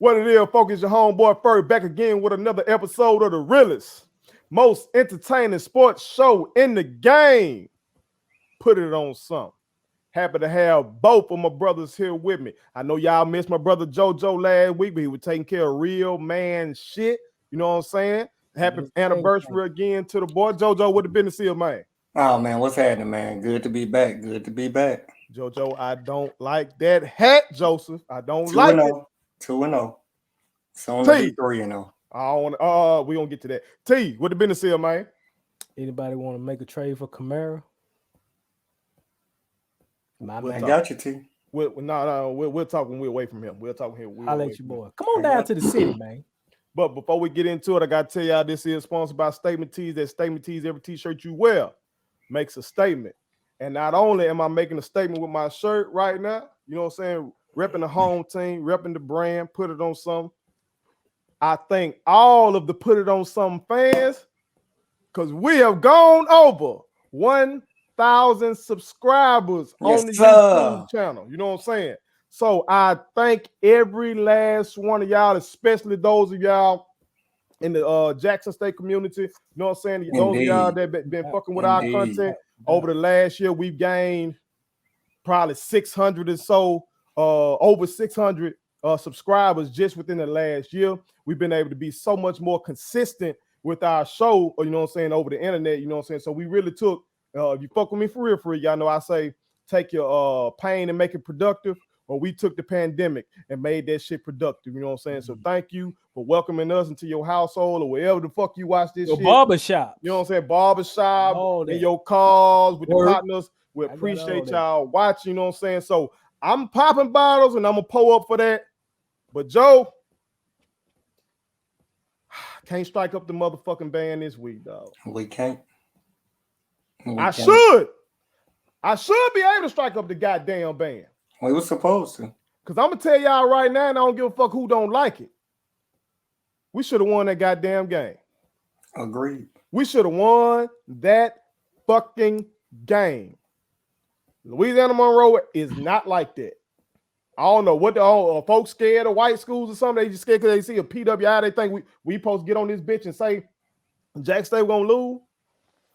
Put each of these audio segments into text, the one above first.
What it is, folks, it's your homeboy Furry back again with another episode of the realest, most entertaining sports show in the game. Put it on some. Happy to have both of my brothers here with me. I know y'all missed my brother JoJo last week, but he was taking care of real man shit. You know what I'm saying? Happy anniversary again to the boy. JoJo, what the business is, man? Oh, man, what's happening, man? Good to be back. Good to be back. JoJo, I don't like that hat, Joseph. I don't like it. 2-0. It's only 3-0. I don't want. We gonna get to that. T, what the business is, man? Anybody want to make a trade for Kamara? I got you, T. We'll talk when we're away from him. We'll talk here. I'll let you, boy. Come on down to the city, man. But before we get into it, I gotta tell y'all this is sponsored by Statement Tees. That Statement Tees, every t-shirt you wear makes a statement. And not only am I making a statement with my shirt right now, you know what I'm saying, repping the home team, repping the brand, put it on some. I thank all of the Put It On Some fans because we have gone over 1,000 subscribers on the YouTube channel. You know what I'm saying? So I thank every last one of y'all, especially those of y'all in the Jackson State community. You know what I'm saying? Indeed. Those of y'all that been fucking with our content over the last year, we've gained probably 600 or so, over 600 subscribers just within the last year. We've been able to be so much more consistent with our show, you know what I'm saying, over the internet, you know what I'm saying? So we really took, if you fuck with me for real, y'all know I say take your pain and make it productive, or we took the pandemic and made that shit productive, you know what I'm saying? So thank you for welcoming us into your household or wherever the fuck you watch this shit. Barbershop. You know what I'm saying? Barbershop, in your cars, with the partners. We appreciate y'all watching, you know what I'm saying? So I'm popping bottles and I'm going to pull up for that. But Joe, can't strike up the motherfucking band this week, dog. We can't. I should be able to strike up the goddamn band. We were supposed to. Because I'm going to tell y'all right now, and I don't give a fuck who don't like it. We should have won that goddamn game. Agreed. We should have won that fucking game. Louisiana Monroe is not like that. I don't know what the folks scared of white schools or something. They just scared because they see a PWI. They think we supposed to get on this bitch and say Jack State gonna lose.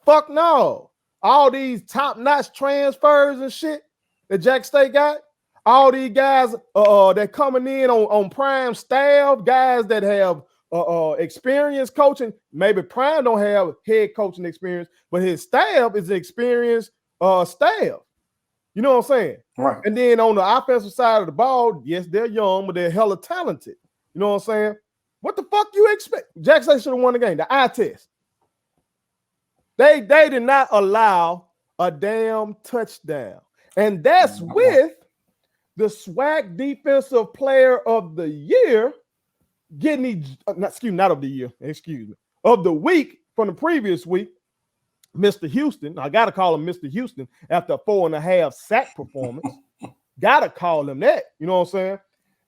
Fuck no. All these top-notch transfers and shit that Jack State got. All these guys that coming in on prime staff, guys that have experience coaching. Maybe Prime don't have head coaching experience, but his staff is experienced staff. You know what I'm saying? Right. And then on the offensive side of the ball, yes, they're young, but they're hella talented. You know what I'm saying? What the fuck you expect? Jack State should have won the game. The eye test. They did not allow a damn touchdown. And that's with the SWAC Defensive Player of the Year getting of the week from the previous week, Mr. Houston. I got to call him Mr. Houston after a 4.5 sack performance. Got to call him that. You know what I'm saying?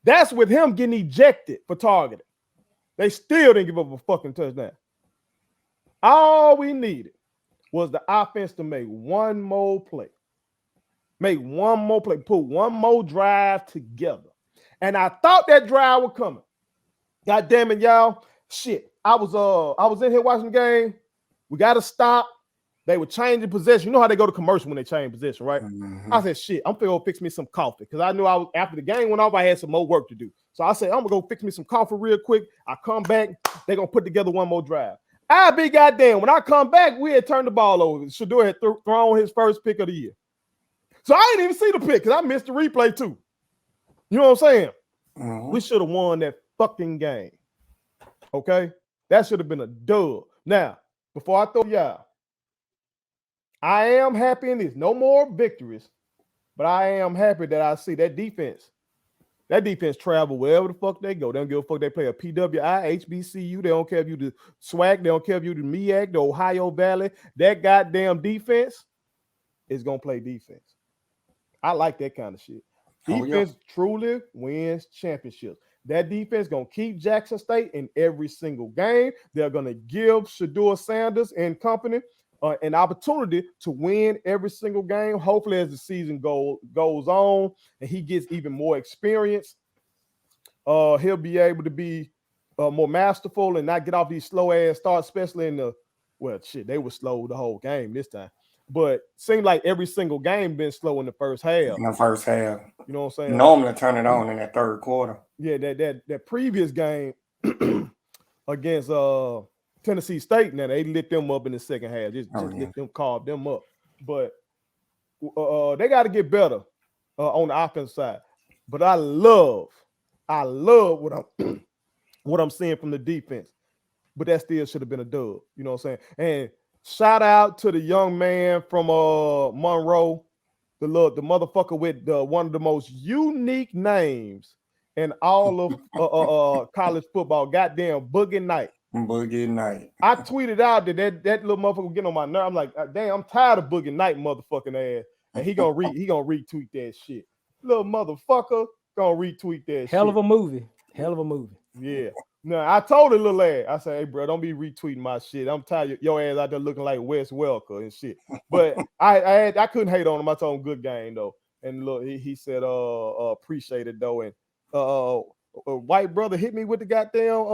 That's with him getting ejected for targeting. They still didn't give up a fucking touchdown. All we needed was the offense to make one more play. Put one more drive together. And I thought that drive was coming. God damn it, y'all. Shit. I was in here watching the game. We got to stop. They were changing possession. You know how they go to commercial when they change possession, right? Mm-hmm. I said, shit, I'm finna go fix me some coffee. Because I knew after the game went off, I had some more work to do. So I said, I'm going to go fix me some coffee real quick. I come back. They're going to put together one more drive. I be goddamn. When I come back, we had turned the ball over. Shouda had thrown his first pick of the year. So I didn't even see the pick because I missed the replay too. You know what I'm saying? Mm-hmm. We should have won that fucking game. Okay? That should have been a dub. Now, before I throw y'all, I am happy in this. No more victories, but I am happy that I see that defense. That defense travel wherever the fuck they go. They don't give a fuck. They play a PWI, HBCU. They don't care if you the SWAC. They don't care if you the MEAC, the Ohio Valley. That goddamn defense is going to play defense. I like that kind of shit. Defense truly wins championships. That defense going to keep Jackson State in every single game. They're going to give Shedeur Sanders and company an opportunity to win every single game. Hopefully, as the season goes on and he gets even more experience, he'll be able to be more masterful and not get off these slow ass starts, especially in the they were slow the whole game this time. But seemed like every single game been slow in the first half. In the first half. You know what I'm saying? Normally turn it on in that third quarter. Yeah, that previous game against Tennessee State, now they lit them up in the second half. Just let them carve them up. But they got to get better on the offense side. But I love what I'm seeing from the defense. But that still should have been a dub. You know what I'm saying? And shout out to the young man from Monroe, the motherfucker with one of the most unique names in all of college football. Goddamn Boogie Knight. Boogie Knight. I tweeted out that little motherfucker getting on my nerve. I'm like, damn, I'm tired of Boogie Knight motherfucking ass. And he gonna retweet that shit. Little motherfucker gonna retweet that shit. Hell of a movie. Yeah. No, I told the little ass, I said, hey, bro, don't be retweeting my shit. I'm tired of your ass out there looking like Wes Welker and shit. But I couldn't hate on him. I told him good game, though. And look, he said, appreciate it, though. And a white brother hit me with the goddamn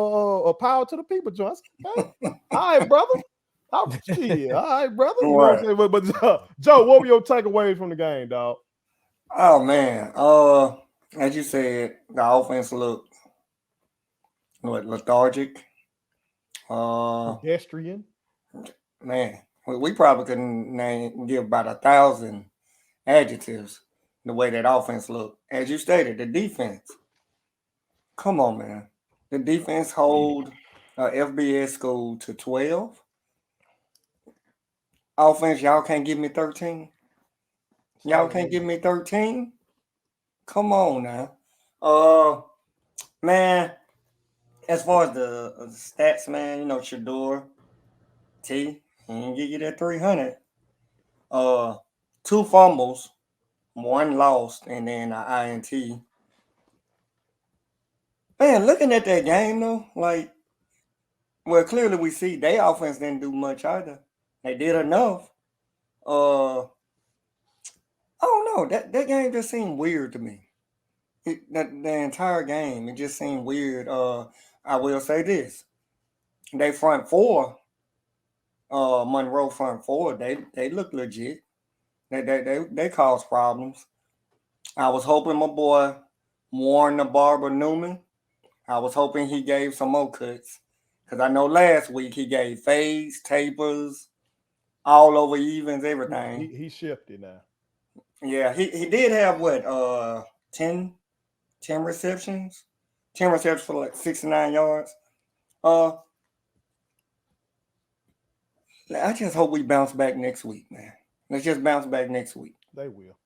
power to the people, John. Hey, all right, brother. All right, brother. You know what I'm saying? But Joe, what were your takeaways from the game, dog? Oh, man. As you said, the offense looked lethargic. Pedestrian. Man, we probably couldn't give about 1,000 adjectives the way that offense looked. As you stated, the defense. Come on, man. The defense hold FBS school to 12. Offense, y'all can't give me 13. Y'all can't give me 13. Come on now. Man, as far as the stats, man, you know, Shoulda, he didn't give you that 300. 2 fumbles, 1 lost, and then an INT. Man, looking at that game, though, clearly we see their offense didn't do much either. They did enough. I don't know. That game just seemed weird to me. The entire game, it just seemed weird. I will say this. They front four, Monroe front four, they look legit. They cause problems. I was hoping my boy Warren the Barber Newman, I was hoping he gave some more cuts. Because I know last week he gave fades, tapers, all over evens, everything. He shifted now. Yeah, he did have 10 receptions? 10 receptions for like 69 yards. I just hope we bounce back next week, man. Let's just bounce back next week. They will.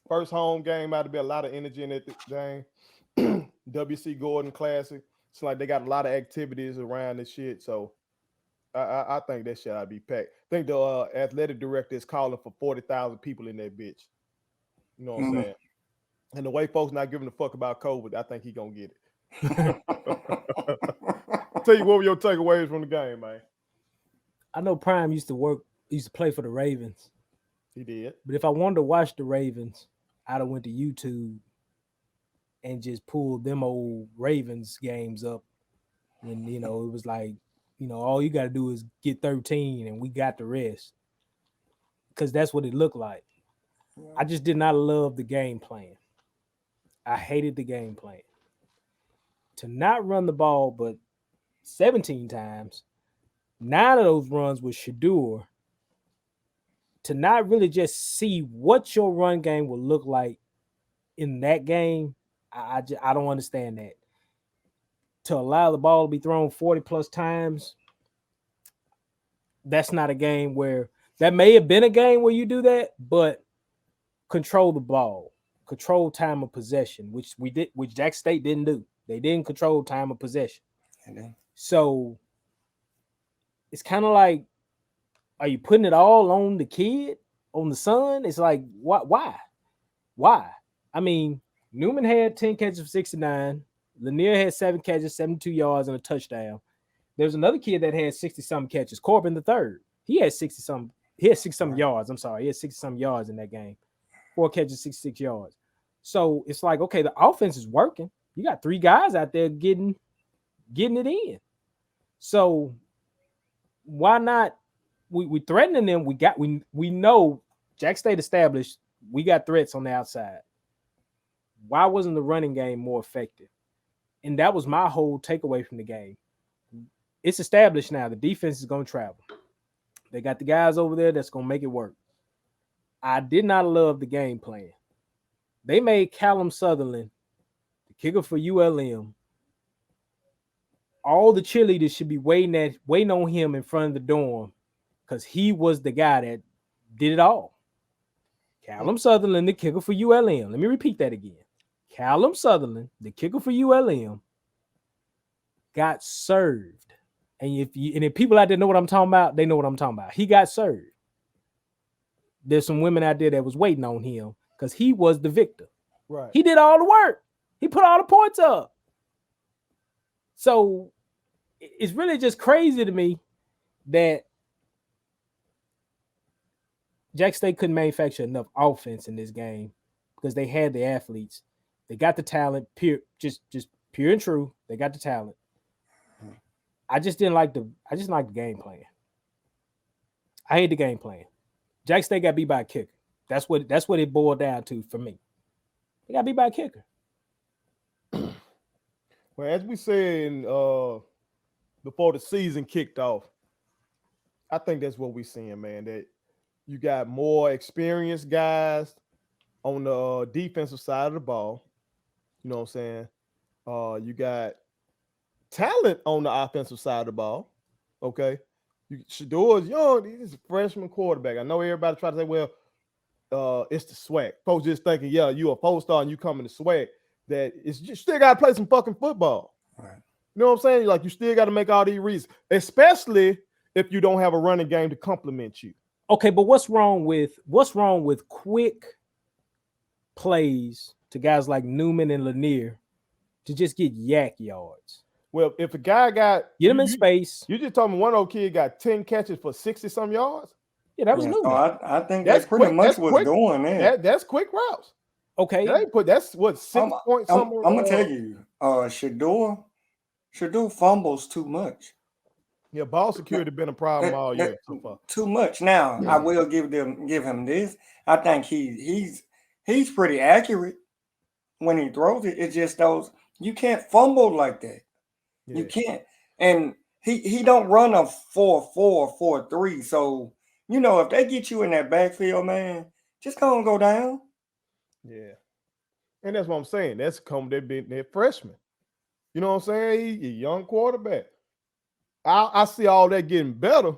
First home game, ought to be a lot of energy in that game. WC Gordon Classic. It's like they got a lot of activities around this shit. So I think that shit ought to be packed. I think the athletic director is calling for 40,000 people in that bitch. You know what I'm saying? And the way folks not giving a fuck about COVID, I think he gonna get it. Tell you, what were your takeaways from the game, man? I know Prime used to play for the Ravens. He did. But if I wanted to watch the Ravens, I'd have went to YouTube and just pulled them old Ravens games up. And, you know, it was like, you know, all you got to do is get 13 and we got the rest. Because that's what it looked like. Yeah. I just did not love the game plan. I hated the game plan. To not run the ball but 17 times, 9 of those runs was Shoulda. To not really just see what your run game will look like in that game, I don't understand that. To allow the ball to be thrown 40 plus times, that's not a game where that may have been a game where you do that, but control the ball, control time of possession, which Jack State didn't do. They didn't control time of possession. So it's kind of like, are you putting it all on the kid, on the son? It's like, why? I mean, Newman had 10 catches for 69. Lanier had 7 catches, 72 yards, and a touchdown. There's another kid that had 60-something catches, Corbin III. He had 60-something. He had 60-something yards. I'm sorry. He had 60-something yards in that game. 4 catches, 66 yards. So it's like, okay, the offense is working. You got 3 guys out there getting it in. So why not? We threatening them. We know Jack State established we got threats on the outside. Why wasn't the running game more effective? And that was my whole takeaway from the game. It's established now. The defense is going to travel. They got the guys over there that's going to make it work. I did not love the game plan. They made Callum Sutherland the kicker for ULM. All the cheerleaders should be waiting on him in front of the dorm because he was the guy that did it all. Callum Sutherland, the kicker for ULM. Let me repeat that again. Callum Sutherland, the kicker for ULM, got served. And if people out there know what I'm talking about, they know what I'm talking about. He got served. There's some women out there that was waiting on him because he was the victor. Right. He did all the work. He put all the points up. So it's really just crazy to me that Jack State couldn't manufacture enough offense in this game because they had the athletes. They got the talent, pure and true. They got the talent. I just didn't like the game plan. I hate the game plan. Jack State got beat by a kicker. That's what it boiled down to for me. They got beat by a kicker. Well, as we said before the season kicked off, I think that's what we're seeing, man. That you got more experienced guys on the defensive side of the ball. You know what I'm saying? You got talent on the offensive side of the ball. Okay. Shoulda is young. He's a freshman quarterback. I know everybody try to say, well, it's the SWAC. Folks just thinking, yeah, you a 4-star and you come in the SWAC. That it's you still got to play some fucking football. Right. You know what I'm saying? Like you still got to make all these reasons, especially if you don't have a running game to complement you. Okay, but what's wrong with quick plays to guys like Newman and Lanier to just get yak yards? Well, if a guy got get him in space, you just told me one old kid got 10 catches for 60-some yards. Yeah, that was Newman. So I think that's pretty much what's going there. That's quick routes. Okay, that's what 6 points. I'm gonna tell you, Shoulda fumbles too much. Yeah, ball security been a problem all year so far. Too much. Now I will give him this. I think he's pretty accurate when he throws it. It's just those you can't fumble like that. Yeah. You can't. And he don't run a 4-4, 4-3. So if they get you in that backfield, man, just go down. Yeah, and that's what I'm saying. That's they're freshmen. You know what I'm saying? He's a young quarterback. I see all that getting better,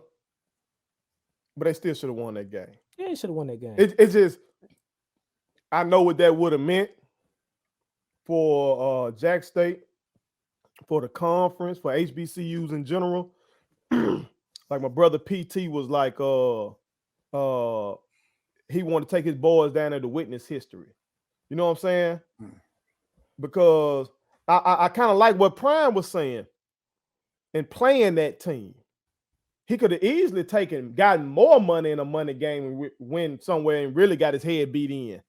but they still should have won that game. Yeah, they should have won that game. It's just I know what that would have meant for Jack State, for the conference, for HBCUs in general. Like my brother PT was like, he wanted to take his boys down there to witness history. You know what I'm saying? Because I kind of like what Prime was saying in playing that team. He could have easily gotten more money in a money game and win somewhere and really got his head beat in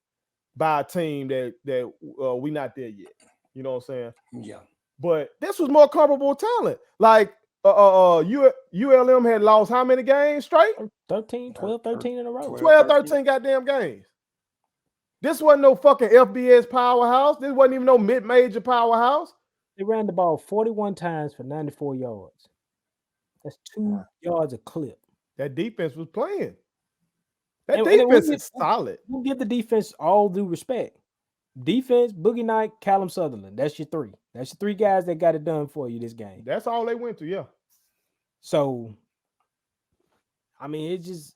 by a team that we not there yet. You know what I'm saying? Yeah. But this was more comparable talent. Like ULM had lost how many games straight? 12, 13 in a row. 12, 13 goddamn games. This wasn't no fucking FBS powerhouse. This wasn't even no mid-major powerhouse. They ran the ball 41 times for 94 yards. That's 2 yards a clip. That defense was playing. That defense is solid. We'll give the defense all due respect. Defense, Boogie Knight, Callum Sutherland. That's your 3. That's your 3 guys that got it done for you this game. That's all they went to, yeah. So, I mean, it just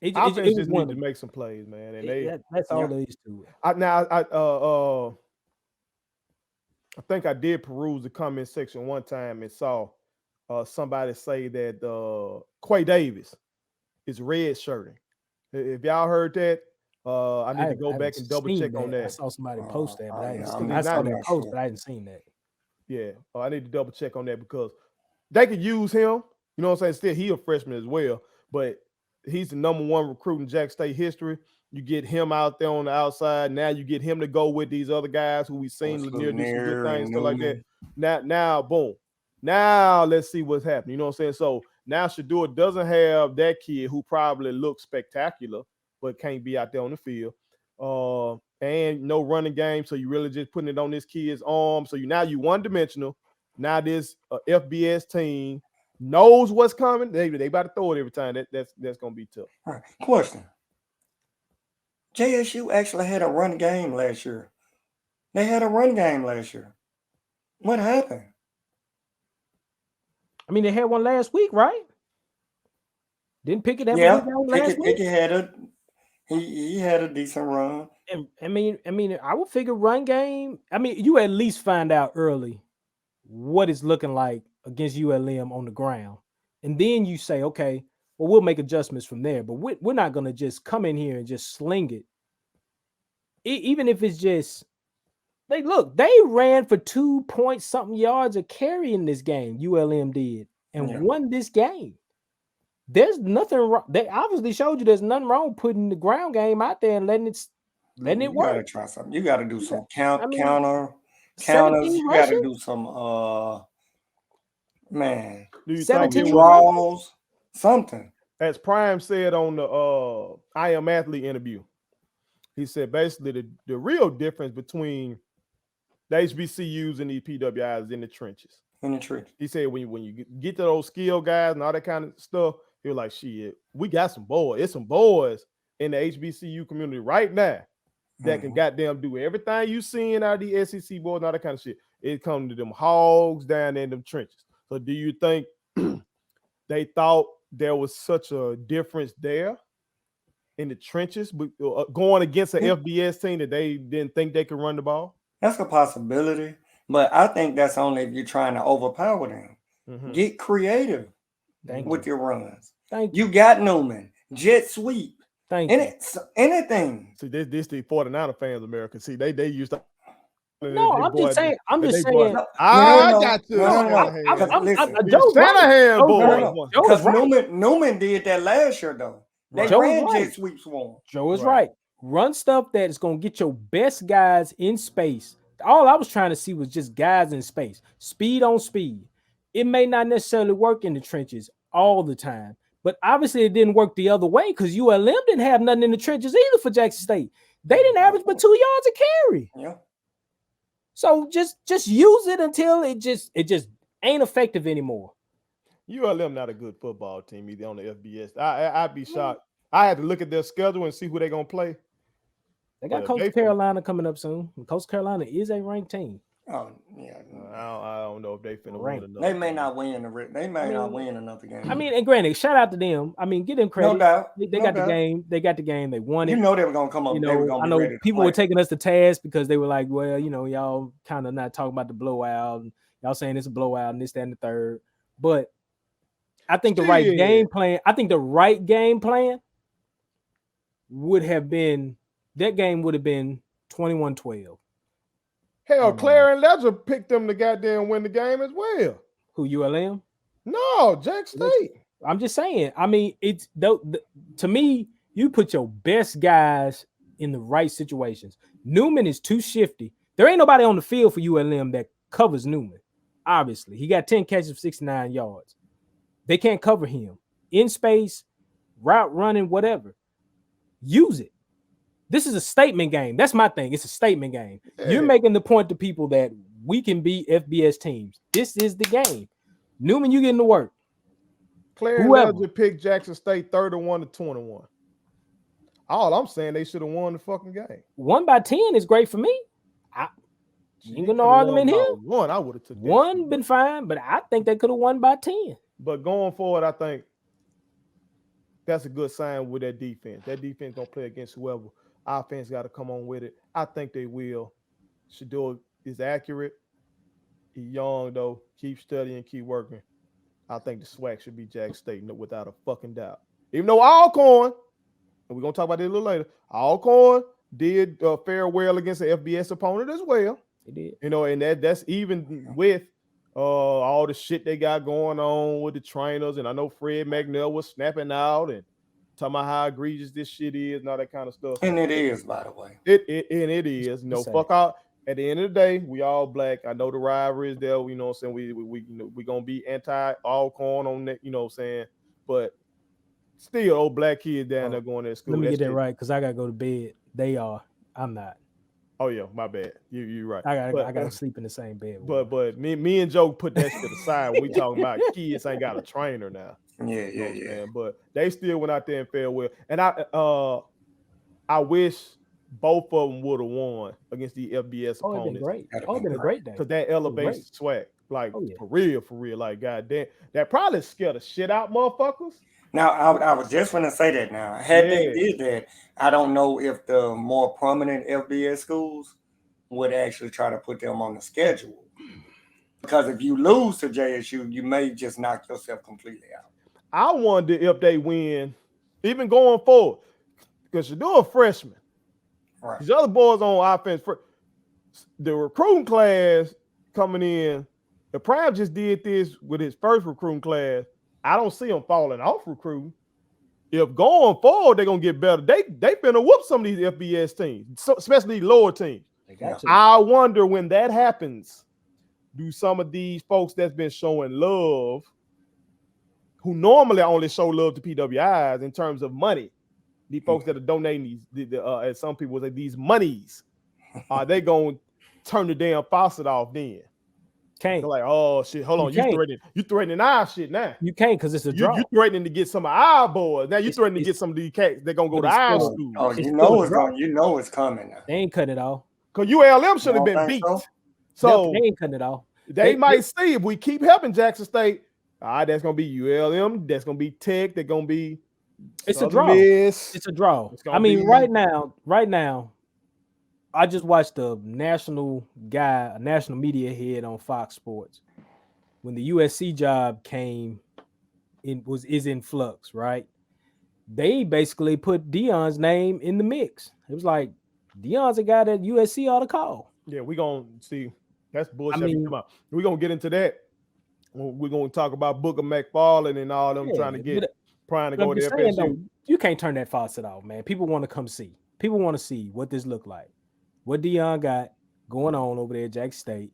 need to make some plays, man. And that's all there is to it. I think I did peruse the comment section one time and saw somebody say that Quay Davis is red shirting. If y'all heard that, I need to go back and double check on that. I saw somebody post that, but I saw that post, but I hadn't seen that. Yeah, I need to double check on that because they could use him. You know what I'm saying? Still, he a freshman as well, but he's the #1 recruit in Jack State history. You get him out there on the outside. Now you get him to go with these other guys who we've seen Lanier do some good things, stuff like that. Now, boom. Now let's see what's happening. You know what I'm saying? So now Shador doesn't have that kid who probably looks spectacular, but can't be out there on the field. And no running game. So you really just putting it on this kid's arm. So you one-dimensional. Now this FBS team knows what's coming. They about to throw it every time. That's gonna be tough. All right. Question. JSU actually had a run game last year. They had a run game last year. What happened? I mean, they had one last week, right? Didn't Pickett have a run game last week? He had a decent run. And I mean, I would figure run game. I mean, you at least find out early what it's looking like against ULM on the ground, and then you say, okay, well, we'll make adjustments from there. But we're not going to just come in here and just sling it. Even if it's just they ran for 2-point-something yards a carry in this game. ULM did and won this game. There's nothing wrong. They obviously showed you there's nothing wrong putting the ground game out there and letting it work. You gotta try something. You gotta do some counters. You gotta do some Do you 17 draws, something. As Prime said on the I Am Athlete interview, he said basically the real difference between the HBCUs and these PWIs is in the trenches. He said when you get to those skill guys and all that kind of stuff, you're like, shit, we got some boys. It's some boys in the HBCU community right now that can goddamn do everything you seeing out of the SEC boys and all that kind of shit. It comes to them hogs down in them trenches. So do you think they thought there was such a difference there in the trenches going against an FBS team that they didn't think they could run the ball? That's a possibility, but I think that's only if you're trying to overpower them. Mm-hmm. Get creative with your runs. You got Newman, jet sweep. Anything. See, this the 49er fans, America. See, they used to. No, I'm just saying. I got you. Shanahan boy. Because Newman did that last year, though. They ran jet sweeps for him. Joe is right. Run stuff that is going to get your best guys in space. All I was trying to see was just guys in space. Speed on speed. It may not necessarily work in the trenches all the time, but obviously it didn't work the other way because ULM didn't have nothing in the trenches either for Jackson State. They didn't average but 2 yards a carry. Yeah. So just use it until it just ain't effective anymore. ULM not a good football team either on the FBS. I'd be shocked. I had to look at their schedule and see who they're gonna play. They got Coastal Carolina coming up soon. Coastal Carolina is a ranked team. Oh yeah, I don't know if they finna win enough. They may not win not win another game. I mean, and granted, shout out to them. I mean, give them credit. No doubt. They got the game. They got the game. They won it. You know they were gonna come up. I know people were taking us to task because they were like, well, y'all kind of not talking about the blowout. Y'all saying it's a blowout and this, that, and the third. But I think the right game plan. I think the right game plan would have been that game would have been 21-12. Hell, Claire and Ledger picked them to goddamn win the game as well. Who, ULM? No, Jackson State. I'm just saying. I mean, it's to me, you put your best guys in the right situations. Newman is too shifty. There ain't nobody on the field for ULM that covers Newman. Obviously, he got 10 catches of 69 yards. They can't cover him in space, route running, whatever. Use it. This is a statement game. That's my thing. It's a statement game. Hey. You're making the point to people that we can beat FBS teams. This is the game. Newman, you getting to work. Claire Ledger picked Jackson State 31-21. All I'm saying, they should have won the fucking game. 1 by 10 is great for me. Ain't got no argument here. One, I would have took one, been fine, but I think they could have won by 10. But going forward, I think that's a good sign with that defense. That defense gonna play against whoever. Offense got to come on with it. I think they will. Shador is accurate. He's young, though. Keep studying, keep working. I think the SWAC should be Jackson State without a fucking doubt. Even though Alcorn, and we're going to talk about it a little later, Alcorn did fare well against the FBS opponent as well. He did. And that's even with all the shit they got going on with the trainers. And I know Fred McNeil was snapping out and talking about how egregious this shit is and all that kind of stuff. And it is, by the way. It is. You know, fuck out. At the end of the day, we all black. I know the rivalry is there. You know what I'm saying? We gonna be anti all corn on that. You know what I'm saying? But still, old black kids down there going to school. Let me get that right, because I gotta go to bed. They are. I'm not. Oh yeah, my bad. You're right. I gotta sleep in the same bed. But me and Joe put that shit aside when we talking about kids ain't got a trainer now. Yeah. But they still went out there and fared well. And I wish both of them would have won against the FBS opponents. Great. Been a great day. Because that elevates SWAC. Like for real. Like goddamn, that probably scared the shit out motherfuckers. Now I was just gonna say that. Now, had they did that, I don't know if the more prominent FBS schools would actually try to put them on the schedule. Because if you lose to JSU, you may just knock yourself completely out. I wonder if they win, even going forward, because you're doing freshmen. Right. These other boys on offense, the recruiting class coming in, the Prime just did this with his first recruiting class. I don't see them falling off recruiting. If going forward, they're going to get better. They finna whoop some of these FBS teams, especially lower teams. I wonder when that happens, do some of these folks that's been showing love, who normally only show love to PWIs in terms of money, these folks that are donating these, as some people say, these monies, are they going to turn the damn faucet off then? Can't. They're like, oh shit, hold on, you threatening our shit now. You can't, because it's a draw. You threatening to get some of our boys. Now you threatening to get some of these cats. They're gonna go to our school. Oh, you know it's coming now. They ain't cutting it off. Because ULM should have been beat. So they ain't cutting it off. They might see if we keep helping Jackson State. That's gonna be ULM. That's gonna be Tech. They're gonna be. It's a draw. It's a draw. I mean, right now, I just watched a national media head on Fox Sports. When the USC job came is in flux, right? They basically put Deion's name in the mix. It was like Deion's a guy that USC ought to call. Yeah, we're gonna see. That's bullshit. We're gonna get into that. We're gonna talk about Booker McFarland and all them trying to go to FSU. Though, you can't turn that faucet off, man. People want to come see. People want to see what this look like. What Deion got going on over there at Jackson State.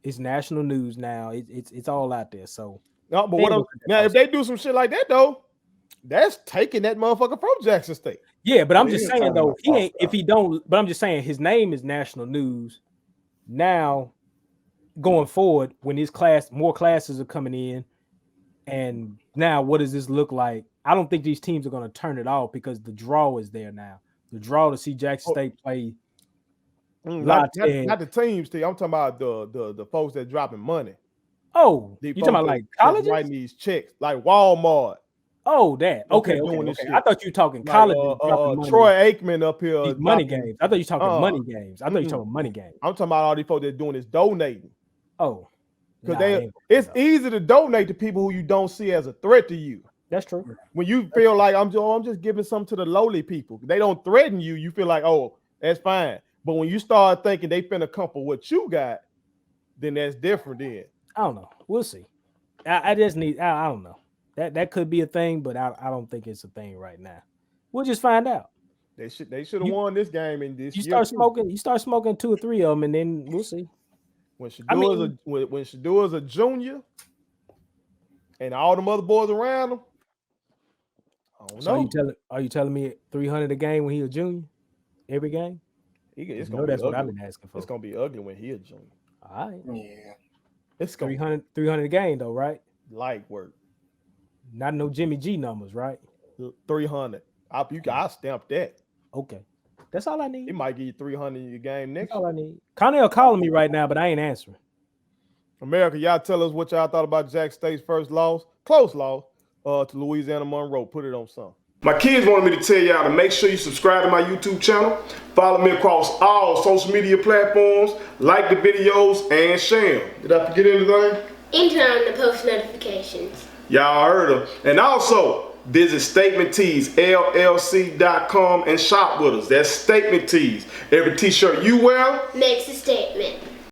It's national news now. It's all out there. So no, but if they do some shit like that though, that's taking that motherfucker from Jackson State. Yeah, but I'm just saying though, he ain't if he don't. But I'm just saying his name is national news. Now, going forward, when more classes are coming in, and now what does this look like? I don't think these teams are going to turn it off because the draw is there now. The draw to see Jackson State play. Not the teams, I'm talking about the folks that dropping money. Oh, you talking about like colleges? Writing these checks, like Walmart. Oh, that. Okay. I thought you were talking colleges. Troy Aikman up here. These money games. I thought you were talking money games. I thought you were talking money games. I'm talking about all these folks that doing is donating. Oh. Because it's easy to donate to people who you don't see as a threat to you. That's true. When you feel like I'm just giving something to the lowly people. They don't threaten you. You feel like, oh, that's fine. But when you start thinking they finna come for what you got, then that's different then. I don't know. We'll see. I just need, I don't know. That could be a thing, but I don't think it's a thing right now. We'll just find out. They should have won this game in this year. You start smoking 2 or 3 of them, and then we'll see. When Shador is a junior and all them other boys around him, I don't know. Are you telling me 300 a game when he a junior? Every game? That's what I've been asking for. It's gonna be ugly when he a junior. All right. Yeah. It's gonna 300 a game though, right? Light work. Not no Jimmy G numbers, right? 300. I stamp that. Okay. That's all I need. It might give you 300 in your game next. That's all I need. Connell calling me right now, but I ain't answering. America, y'all tell us what y'all thought about Jackson State's first loss, close loss, to Louisiana Monroe. Put it on something. My kids wanted me to tell y'all to make sure you subscribe to my YouTube channel, follow me across all social media platforms, like the videos, and share them. Did I forget anything? And turn on the post notifications. Y'all heard them. And also, visit Statement Tees, LLC.com and shop with us. That's Statement Tees. Every t-shirt you wear makes a statement.